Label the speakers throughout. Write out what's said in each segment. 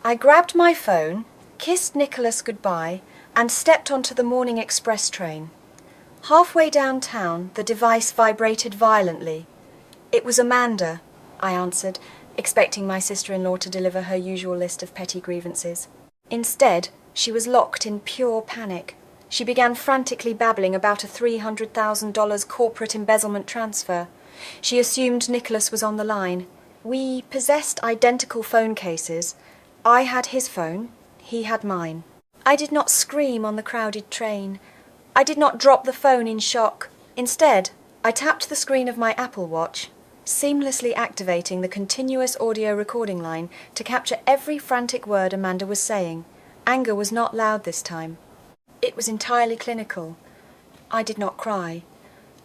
Speaker 1: I grabbed my phone, kissed Nicholas goodbye, and stepped onto the morning express train. Halfway downtown, the device vibrated violently. "It was Amanda," I answered, expecting my sister-in-law to deliver her usual list of petty grievances. Instead, she was locked in pure panic. She began frantically babbling about a $300,000 corporate embezzlement transfer. She assumed Nicholas was on the line. We possessed identical phone cases. I had his phone, he had mine. I did not scream on the crowded train. I did not drop the phone in shock. Instead, I tapped the screen of my Apple Watch, seamlessly activating the continuous audio recording line to capture every frantic word Amanda was saying. Anger was not loud this time. It was entirely clinical. I did not cry.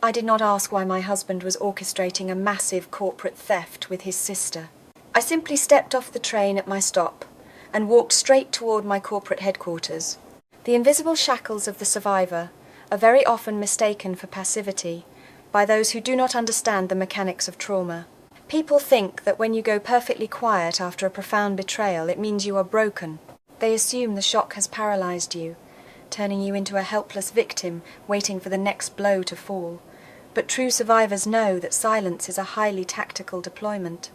Speaker 1: I did not ask why my husband was orchestrating a massive corporate theft with his sister. I simply stepped off the train at my stop and walked straight toward my corporate headquarters. The invisible shackles of the survivor are very often mistaken for passivity by those who do not understand the mechanics of trauma. People think that when you go perfectly quiet after a profound betrayal, it means you are broken. They assume the shock has paralyzed you, turning you into a helpless victim waiting for the next blow to fall. But true survivors know that silence is a highly tactical deployment.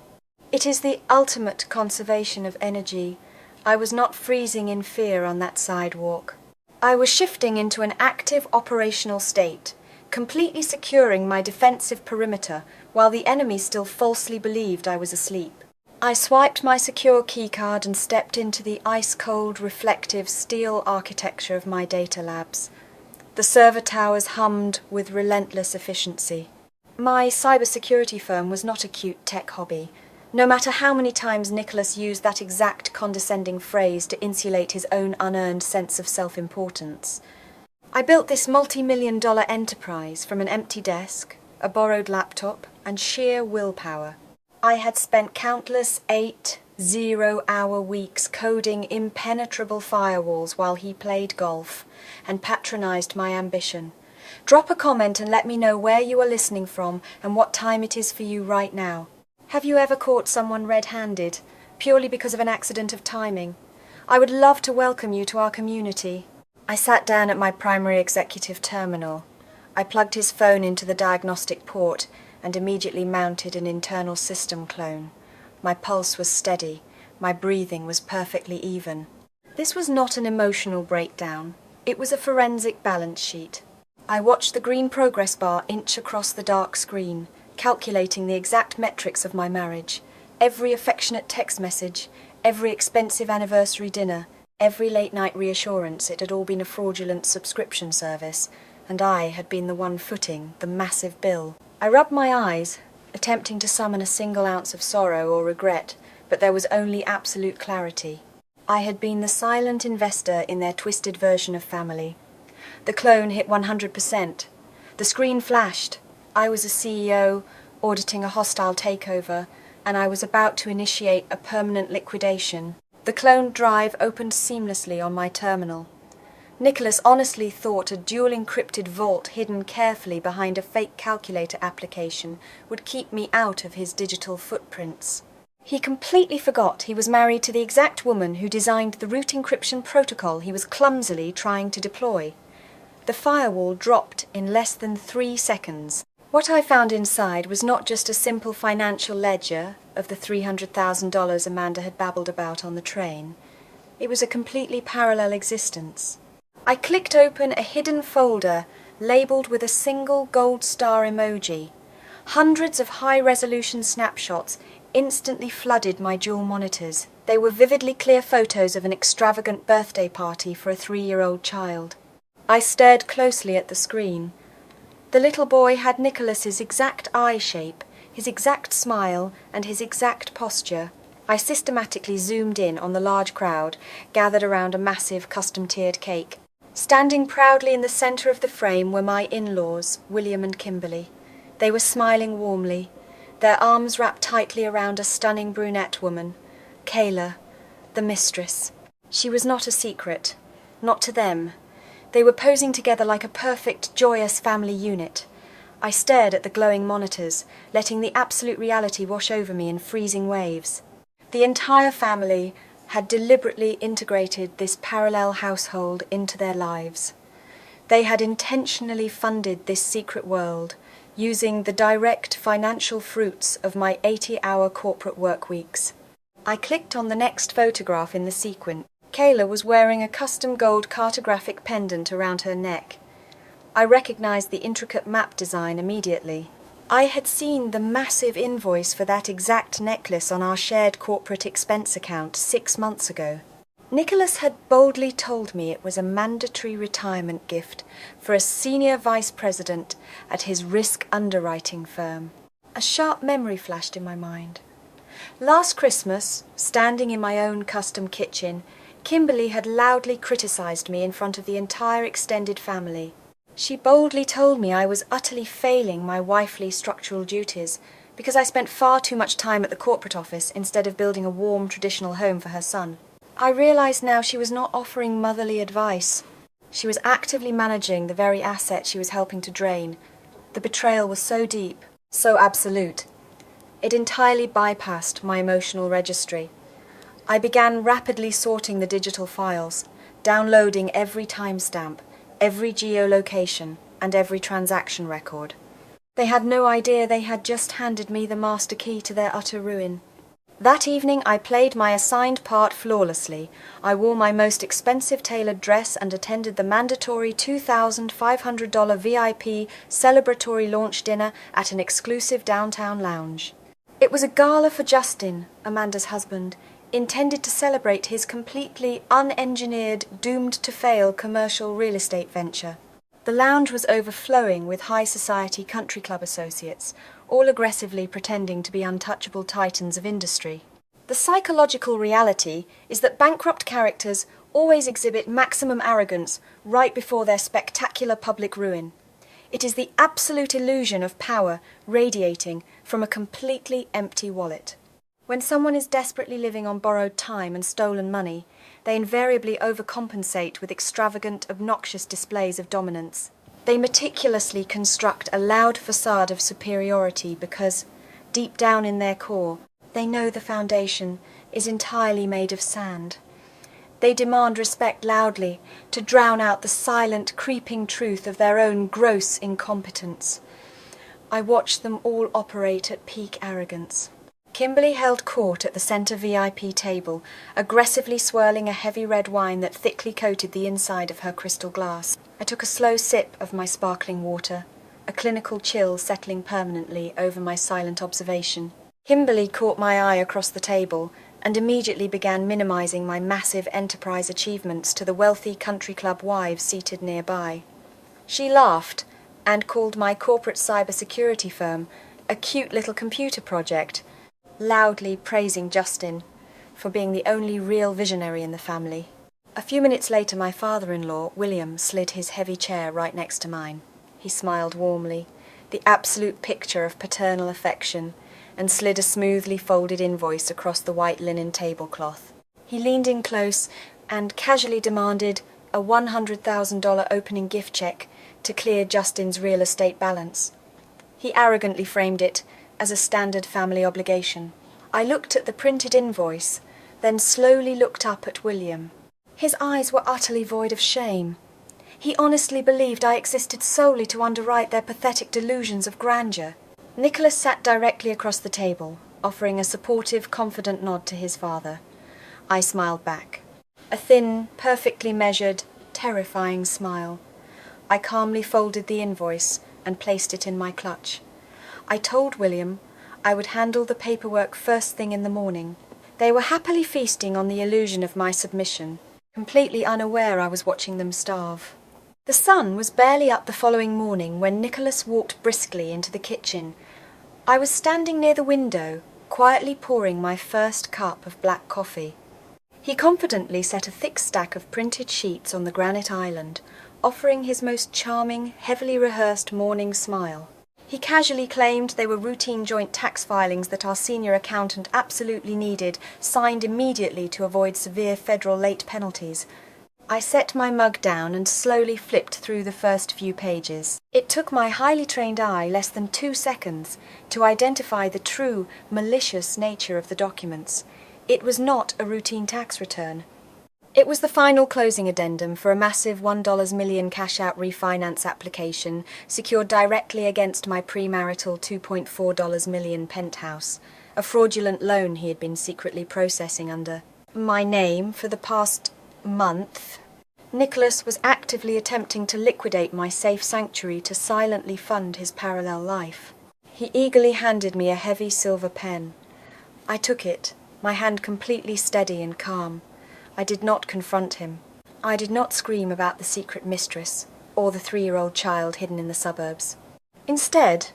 Speaker 1: It is the ultimate conservation of energy. I was not freezing in fear on that sidewalk. I was shifting into an active operational state, completely securing my defensive perimeter while the enemy still falsely believed I was asleep. I swiped my secure keycard and stepped into the ice-cold, reflective steel architecture of my data labs. The server towers hummed with relentless efficiency. My cybersecurity firm was not a cute tech hobby. No matter how many times Nicholas used that exact condescending phrase to insulate his own unearned sense of self-importance. I built this multi-million-dollar enterprise from an empty desk, a borrowed laptop, and sheer willpower. I had spent countless 8-0-hour weeks coding impenetrable firewalls while he played golf and patronized my ambition. Drop a comment and let me know where you are listening from and what time it is for you right now. Have you ever caught someone red-handed, purely because of an accident of timing? I would love to welcome you to our community. I sat down at my primary executive terminal. I plugged his phone into the diagnostic port and immediately mounted an internal system clone. My pulse was steady. My breathing was perfectly even. This was not an emotional breakdown. It was a forensic balance sheet. I watched the green progress bar inch across the dark screen, calculating the exact metrics of my marriage. Every affectionate text message, every expensive anniversary dinner, every late-night reassurance it had all been a fraudulent subscription service, and I had been the one footing the massive bill. I rubbed my eyes, attempting to summon a single ounce of sorrow or regret, but there was only absolute clarity. I had been the silent investor in their twisted version of family. The clone hit 100%. The screen flashed. I was a CEO, auditing a hostile takeover, and I was about to initiate a permanent liquidation. The cloned drive opened seamlessly on my terminal. Nicholas honestly thought a dual-encrypted vault hidden carefully behind a fake calculator application would keep me out of his digital footprints. He completely forgot he was married to the exact woman who designed the root encryption protocol he was clumsily trying to deploy. The firewall dropped in less than 3 seconds. What I found inside was not just a simple financial ledger of the $300,000 Amanda had babbled about on the train. It was a completely parallel existence. I clicked open a hidden folder labeled with a single gold star emoji. Hundreds of high-resolution snapshots instantly flooded my dual monitors. They were vividly clear photos of an extravagant birthday party for a 3-year-old child. I stared closely at the screen. The little boy had Nicholas's exact eye shape, his exact smile, and his exact posture. I systematically zoomed in on the large crowd gathered around a massive custom-tiered cake. Standing proudly in the centre of the frame were my in-laws, William and Kimberly. They were smiling warmly, their arms wrapped tightly around a stunning brunette woman, Kayla, the mistress. She was not a secret, not to them. They were posing together like a perfect, joyous family unit. I stared at the glowing monitors, letting the absolute reality wash over me in freezing waves. The entire family, had deliberately integrated this parallel household into their lives. They had intentionally funded this secret world, using the direct financial fruits of my 80-hour corporate work weeks. I clicked on the next photograph in the sequence. Kayla was wearing a custom gold cartographic pendant around her neck. I recognized the intricate map design immediately. I had seen the massive invoice for that exact necklace on our shared corporate expense account 6 months ago. Nicholas had boldly told me it was a mandatory retirement gift for a senior vice president at his risk underwriting firm. A sharp memory flashed in my mind. Last Christmas, standing in my own custom kitchen, Kimberly had loudly criticized me in front of the entire extended family. She boldly told me I was utterly failing my wifely structural duties because I spent far too much time at the corporate office instead of building a warm, traditional home for her son. I realized now she was not offering motherly advice. She was actively managing the very asset she was helping to drain. The betrayal was so deep, so absolute. It entirely bypassed my emotional registry. I began rapidly sorting the digital files, downloading every timestamp, every geolocation, and every transaction record. They had no idea they had just handed me the master key to their utter ruin. That evening I played my assigned part flawlessly. I wore my most expensive tailored dress and attended the mandatory $2,500 VIP celebratory launch dinner at an exclusive downtown lounge. It was a gala for Justin, Amanda's husband, intended to celebrate his completely unengineered, doomed-to-fail commercial real estate venture. The lounge was overflowing with high society country club associates, all aggressively pretending to be untouchable titans of industry. The psychological reality is that bankrupt characters always exhibit maximum arrogance right before their spectacular public ruin. It is the absolute illusion of power radiating from a completely empty wallet. When someone is desperately living on borrowed time and stolen money, they invariably overcompensate with extravagant, obnoxious displays of dominance. They meticulously construct a loud facade of superiority because, deep down in their core, they know the foundation is entirely made of sand. They demand respect loudly to drown out the silent, creeping truth of their own gross incompetence. I watched them all operate at peak arrogance. Kimberly held court at the centre VIP table, aggressively swirling a heavy red wine that thickly coated the inside of her crystal glass. I took a slow sip of my sparkling water, a clinical chill settling permanently over my silent observation. Kimberly caught my eye across the table and immediately began minimizing my massive enterprise achievements to the wealthy country club wives seated nearby. She laughed and called my corporate cybersecurity firm a cute little computer project, loudly praising Justin for being the only real visionary in the family. A few minutes later, my father-in-law, William, slid his heavy chair right next to mine. He smiled warmly, the absolute picture of paternal affection, and slid a smoothly folded invoice across the white linen tablecloth. He leaned in close and casually demanded a $100,000 opening gift check to clear Justin's real estate balance. He arrogantly framed it as a standard family obligation. I looked at the printed invoice, then slowly looked up at William. His eyes were utterly void of shame. He honestly believed I existed solely to underwrite their pathetic delusions of grandeur. Nicholas sat directly across the table, offering a supportive, confident nod to his father. I smiled back. A thin, perfectly measured, terrifying smile. I calmly folded the invoice and placed it in my clutch. I told William I would handle the paperwork first thing in the morning. They were happily feasting on the illusion of my submission, completely unaware I was watching them starve. The sun was barely up the following morning when Nicholas walked briskly into the kitchen. I was standing near the window, quietly pouring my first cup of black coffee. He confidently set a thick stack of printed sheets on the granite island, offering his most charming, heavily rehearsed morning smile. He casually claimed they were routine joint tax filings that our senior accountant absolutely needed, signed immediately to avoid severe federal late penalties. I set my mug down and slowly flipped through the first few pages. It took my highly trained eye less than 2 seconds to identify the true, malicious nature of the documents. It was not a routine tax return. It was the final closing addendum for a massive $1 million cash-out refinance application secured directly against my premarital $2.4 million penthouse, a fraudulent loan he had been secretly processing under my name for the past month. Nicholas was actively attempting to liquidate my safe sanctuary to silently fund his parallel life. He eagerly handed me a heavy silver pen. I took it, my hand completely steady and calm. I did not confront him. I did not scream about the secret mistress or the 3-year-old child hidden in the suburbs. Instead,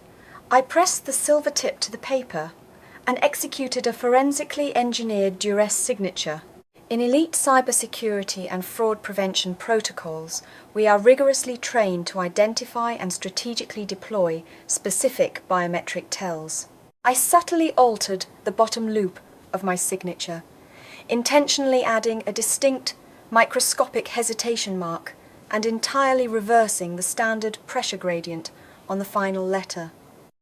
Speaker 1: I pressed the silver tip to the paper and executed a forensically engineered duress signature. In elite cybersecurity and fraud prevention protocols, we are rigorously trained to identify and strategically deploy specific biometric tells. I subtly altered the bottom loop of my signature, intentionally adding a distinct, microscopic hesitation mark and entirely reversing the standard pressure gradient on the final letter.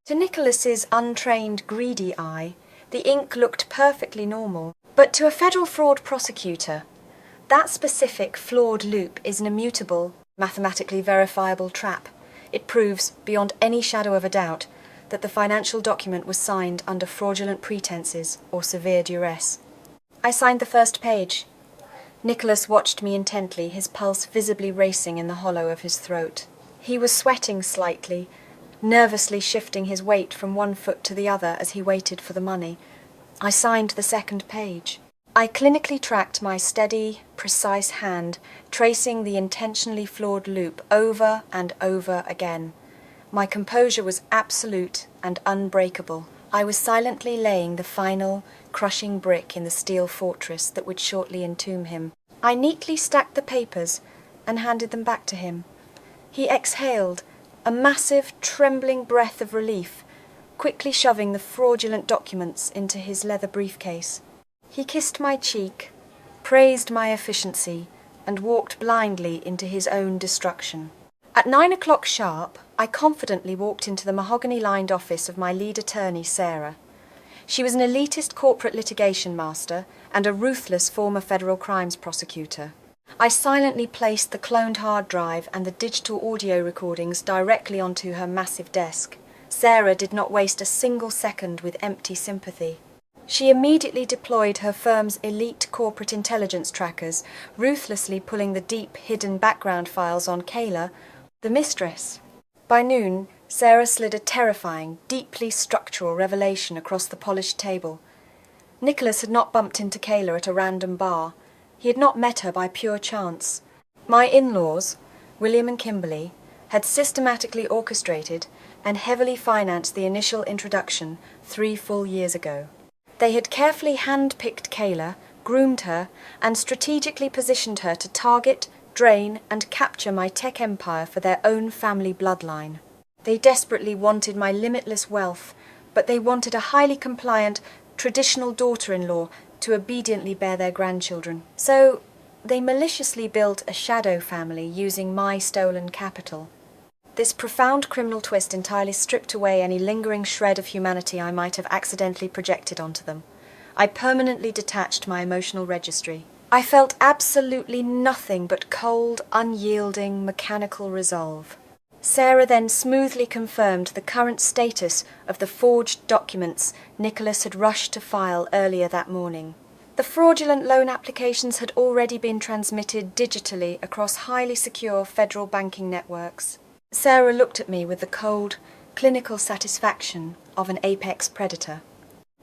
Speaker 1: To Nicholas's untrained, greedy eye, the ink looked perfectly normal, but to a federal fraud prosecutor, that specific flawed loop is an immutable, mathematically verifiable trap. It proves, beyond any shadow of a doubt, that the financial document was signed under fraudulent pretenses or severe duress. I signed the first page. Nicholas watched me intently, his pulse visibly racing in the hollow of his throat. He was sweating slightly, nervously shifting his weight from one foot to the other as he waited for the money. I signed the second page. I clinically tracked my steady, precise hand, tracing the intentionally flawed loop over and over again. My composure was absolute and unbreakable. I was silently laying the final, crushing brick in the steel fortress that would shortly entomb him. I neatly stacked the papers and handed them back to him. He exhaled, a massive, trembling breath of relief, quickly shoving the fraudulent documents into his leather briefcase. He kissed my cheek, praised my efficiency, and walked blindly into his own destruction. At 9 o'clock sharp, I confidently walked into the mahogany-lined office of my lead attorney, Sarah. She was an elitist corporate litigation master and a ruthless former federal crimes prosecutor. I silently placed the cloned hard drive and the digital audio recordings directly onto her massive desk. Sarah did not waste a single second with empty sympathy. She immediately deployed her firm's elite corporate intelligence trackers, ruthlessly pulling the deep, hidden background files on Kayla, the mistress. By noon, Sarah slid a terrifying, deeply structural revelation across the polished table. Nicholas had not bumped into Kayla at a random bar. He had not met her by pure chance. My in-laws, William and Kimberly, had systematically orchestrated and heavily financed the initial introduction 3 full years ago. They had carefully hand-picked Kayla, groomed her, and strategically positioned her to target, drain, and capture my tech empire for their own family bloodline. They desperately wanted my limitless wealth, but they wanted a highly compliant, traditional daughter-in-law to obediently bear their grandchildren. So they maliciously built a shadow family using my stolen capital. This profound criminal twist entirely stripped away any lingering shred of humanity I might have accidentally projected onto them. I permanently detached my emotional registry. I felt absolutely nothing but cold, unyielding, mechanical resolve. Sarah then smoothly confirmed the current status of the forged documents Nicholas had rushed to file earlier that morning. The fraudulent loan applications had already been transmitted digitally across highly secure federal banking networks. Sarah looked at me with the cold, clinical satisfaction of an apex predator.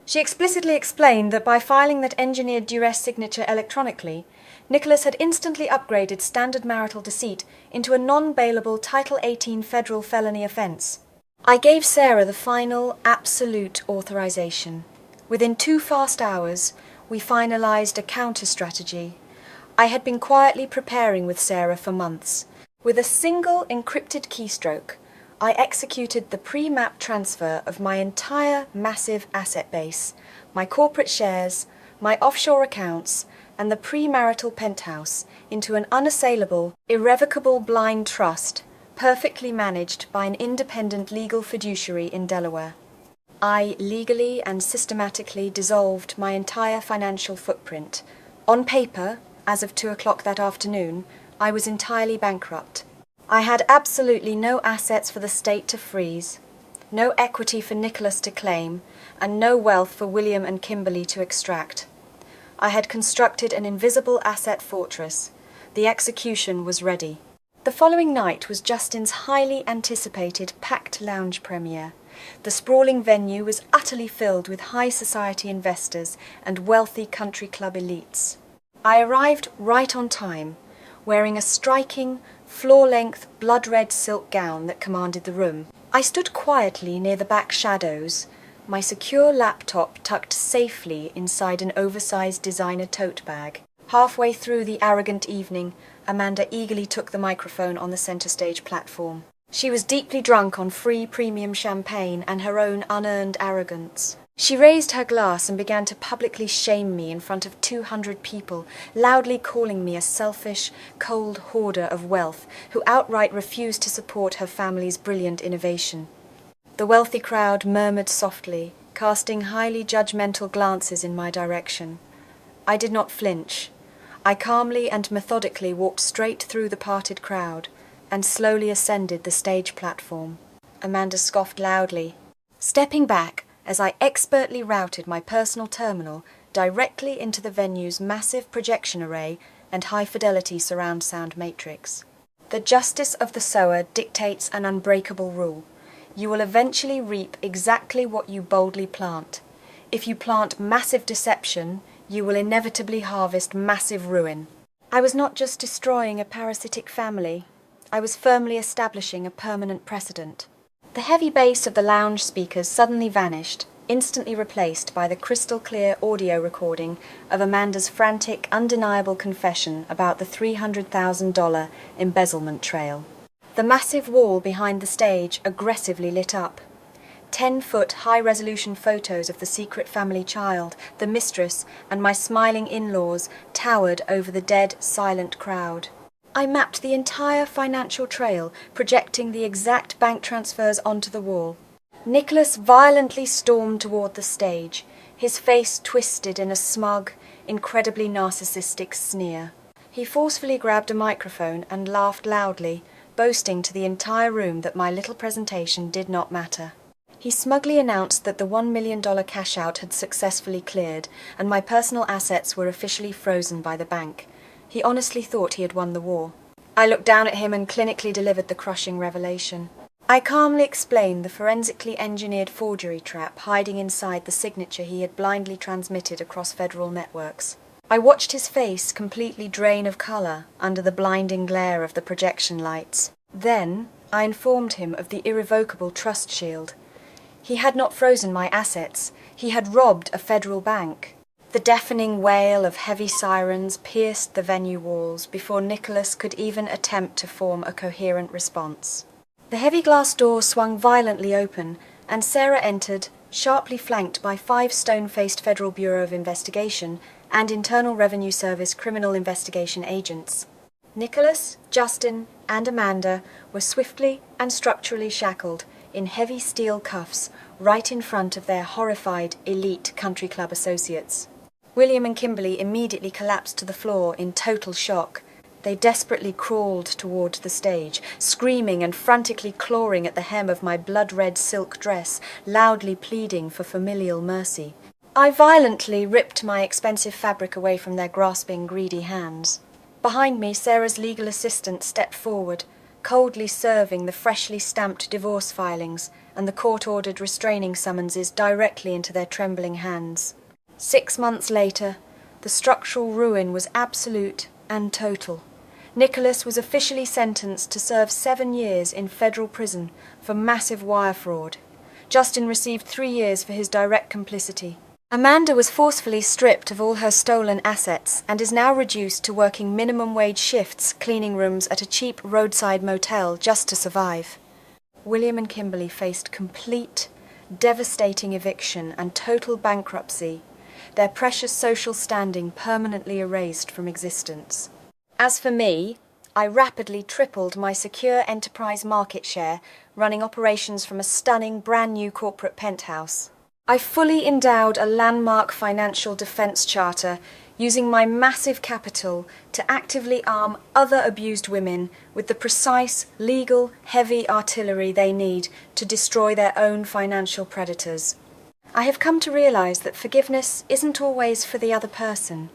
Speaker 1: She explicitly explained that by filing that engineered duress signature electronically, Nicholas had instantly upgraded standard marital deceit into a non-bailable Title 18 federal felony offence. I gave Sarah the final, absolute authorization. Within 2 fast hours, we finalized a counter-strategy. I had been quietly preparing with Sarah for months. With a single encrypted keystroke, I executed the pre-map transfer of my entire massive asset base, my corporate shares, my offshore accounts, and the premarital penthouse into an unassailable, irrevocable blind trust, perfectly managed by an independent legal fiduciary in Delaware. I legally and systematically dissolved my entire financial footprint. On paper, as of 2 o'clock that afternoon, I was entirely bankrupt. I had absolutely no assets for the state to freeze, no equity for Nicholas to claim, and no wealth for William and Kimberly to extract. I had constructed an invisible asset fortress. The execution was ready. The following night was Justin's highly anticipated packed lounge premiere. The sprawling venue was utterly filled with high society investors and wealthy country club elites. I arrived right on time, wearing a striking, floor-length, blood-red silk gown that commanded the room. I stood quietly near the back shadows, my secure laptop tucked safely inside an oversized designer tote bag. Halfway through the arrogant evening, Amanda eagerly took the microphone on the center stage platform. She was deeply drunk on free premium champagne and her own unearned arrogance. She raised her glass and began to publicly shame me in front of 200 people, loudly calling me a selfish, cold hoarder of wealth who outright refused to support her family's brilliant innovation. The wealthy crowd murmured softly, casting highly judgmental glances in my direction. I did not flinch. I calmly and methodically walked straight through the parted crowd and slowly ascended the stage platform. Amanda scoffed loudly, stepping back as I expertly routed my personal terminal directly into the venue's massive projection array and high-fidelity surround sound matrix. The justice of the sower dictates an unbreakable rule. You will eventually reap exactly what you boldly plant. If you plant massive deception, you will inevitably harvest massive ruin. I was not just destroying a parasitic family. I was firmly establishing a permanent precedent. The heavy bass of the lounge speakers suddenly vanished, instantly replaced by the crystal-clear audio recording of Amanda's frantic, undeniable confession about the $300,000 embezzlement trail. The massive wall behind the stage aggressively lit up. 10-foot high-resolution photos of the secret family child, the mistress, and my smiling in-laws towered over the dead, silent crowd. I mapped the entire financial trail, projecting the exact bank transfers onto the wall. Nicholas violently stormed toward the stage, his face twisted in a smug, incredibly narcissistic sneer. He forcefully grabbed a microphone and laughed loudly, boasting to the entire room that my little presentation did not matter. He smugly announced that the $1 million cash-out had successfully cleared, and my personal assets were officially frozen by the bank. He honestly thought he had won the war. I looked down at him and clinically delivered the crushing revelation. I calmly explained the forensically engineered forgery trap hiding inside the signature he had blindly transmitted across federal networks. I watched his face completely drain of color under the blinding glare of the projection lights. Then I informed him of the irrevocable trust shield. He had not frozen my assets. He had robbed a federal bank. The deafening wail of heavy sirens pierced the venue walls before Nicholas could even attempt to form a coherent response. The heavy glass door swung violently open, and Sarah entered, sharply flanked by 5 stone-faced Federal Bureau of Investigation and Internal Revenue Service criminal investigation agents. Nicholas, Justin, and Amanda were swiftly and structurally shackled in heavy steel cuffs right in front of their horrified elite country club associates. William and Kimberly immediately collapsed to the floor in total shock. They desperately crawled toward the stage, screaming and frantically clawing at the hem of my blood-red silk dress, loudly pleading for familial mercy. I violently ripped my expensive fabric away from their grasping, greedy hands. Behind me, Sarah's legal assistant stepped forward, coldly serving the freshly stamped divorce filings and the court-ordered restraining summonses directly into their trembling hands. 6 months later, the structural ruin was absolute and total. Nicholas was officially sentenced to serve 7 years in federal prison for massive wire fraud. Justin received 3 years for his direct complicity. Amanda was forcefully stripped of all her stolen assets and is now reduced to working minimum wage shifts, cleaning rooms at a cheap roadside motel just to survive. William and Kimberly faced complete, devastating eviction and total bankruptcy, their precious social standing permanently erased from existence. As for me, I rapidly tripled my secure enterprise market share, running operations from a stunning brand new corporate penthouse. I fully endowed a landmark financial defense charter, using my massive capital to actively arm other abused women with the precise, legal, heavy artillery they need to destroy their own financial predators. I have come to realize that forgiveness isn't always for the other person.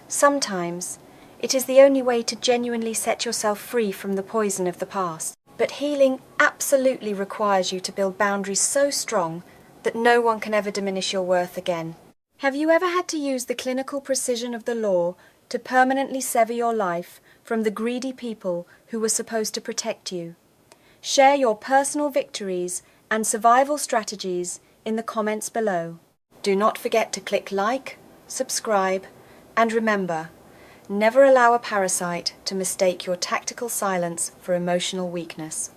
Speaker 1: Sometimes, it is the only way to genuinely set yourself free from the poison of the past. But healing absolutely requires you to build boundaries so strong that no one can ever diminish your worth again. Have you ever had to use the clinical precision of the law to permanently sever your life from the greedy people who were supposed to protect you? Share your personal victories and survival strategies in the comments below. Do not forget to click like, subscribe, and remember, never allow a parasite to mistake your tactical silence for emotional weakness.